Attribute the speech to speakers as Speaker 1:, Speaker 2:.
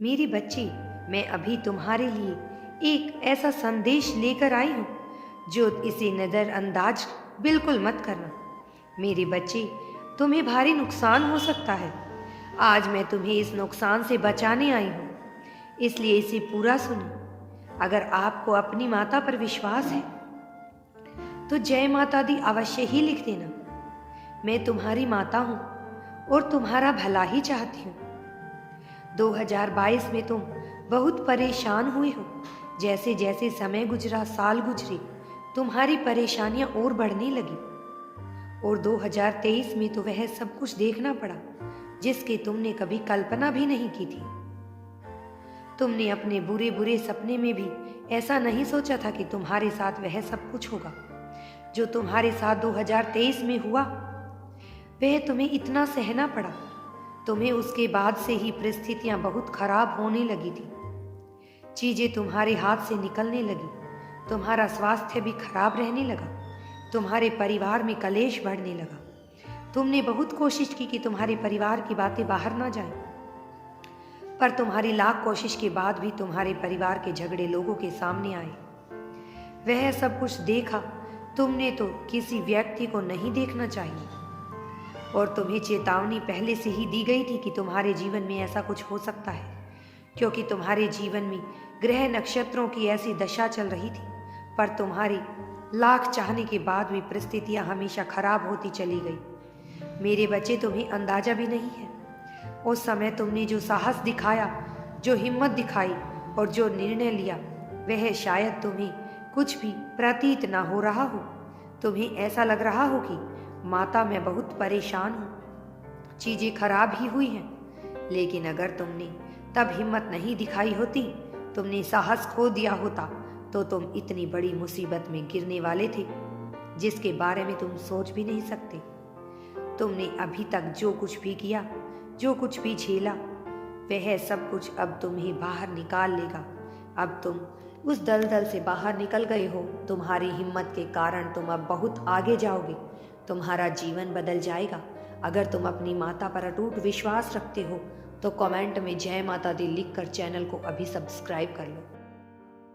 Speaker 1: मेरी बच्ची, मैं अभी तुम्हारे लिए एक ऐसा संदेश लेकर आई हूँ जो इसे नज़रअंदाज बिल्कुल मत करना। मेरी बच्ची, तुम्हें भारी नुकसान हो सकता है। आज मैं तुम्हें इस नुकसान से बचाने आई हूँ, इसलिए इसे पूरा सुनो। अगर आपको अपनी माता पर विश्वास है तो जय माता दी अवश्य ही लिख देना। मैं तुम्हारी माता हूँ और तुम्हारा भला ही चाहती हूँ। 2022 में तुम बहुत परेशान हुए हो। जैसे जैसे समय गुजरा, साल गुजरे, तुम्हारी परेशानियां और बढ़ने लगी और 2023 में तो वह सब कुछ देखना पड़ा जिसकी तुमने कभी कल्पना भी नहीं की थी। तुमने अपने बुरे बुरे सपने में भी ऐसा नहीं सोचा था कि तुम्हारे साथ वह सब कुछ होगा। जो तुम्हारे साथ 2023 में हुआ वह तुम्हें इतना सहना पड़ा। तुम्हें उसके बाद से ही परिस्थितियां बहुत खराब होने लगी थी। चीजें तुम्हारे हाथ से निकलने लगी। तुम्हारा स्वास्थ्य भी खराब रहने लगा। तुम्हारे परिवार में कलेश बढ़ने लगा। तुमने बहुत कोशिश की कि तुम्हारे परिवार की बातें बाहर ना जाएं, पर तुम्हारी लाख कोशिश के बाद भी तुम्हारे परिवार के झगड़े लोगों के सामने आए। वह सब कुछ देखा तुमने तो किसी व्यक्ति को नहीं देखना चाहिए और तुम्हें चेतावनी पहले से ही दी गई थी कि तुम्हारे जीवन में ऐसा कुछ हो सकता है, क्योंकि तुम्हारे जीवन में ग्रह नक्षत्रों की ऐसी दशा चल रही थी। पर तुम्हारी लाख चाहने के बाद भी परिस्थितियां हमेशा खराब होती चली गई। मेरे बच्चे, तुम्हें अंदाजा भी नहीं है उस समय तुमने जो साहस दिखाया, जो हिम्मत दिखाई और जो निर्णय लिया, वह शायद तुम्हें कुछ भी प्रतीत ना हो रहा हो। तुम्हें ऐसा लग रहा हो कि माता, मैं बहुत परेशान हूँ, चीजें खराब ही हुई हैं। लेकिन अगर तुमने तब हिम्मत नहीं दिखाई होती, तुमने साहस खो दिया होता, तो तुम इतनी बड़ी मुसीबत में गिरने वाले थे जिसके बारे में तुम सोच भी नहीं सकते। तुमने अभी तक जो कुछ भी किया, जो कुछ भी झेला, वह सब कुछ अब तुम्हें बाहर निकाल लेगा। अब तुम उस दलदल से बाहर निकल गए हो। तुम्हारी हिम्मत के कारण तुम अब बहुत आगे जाओगे। तुम्हारा जीवन बदल जाएगा। अगर तुम अपनी माता पर अटूट विश्वास रखते हो तो कमेंट में जय माता दी लिखकर चैनल को अभी सब्सक्राइब कर लो।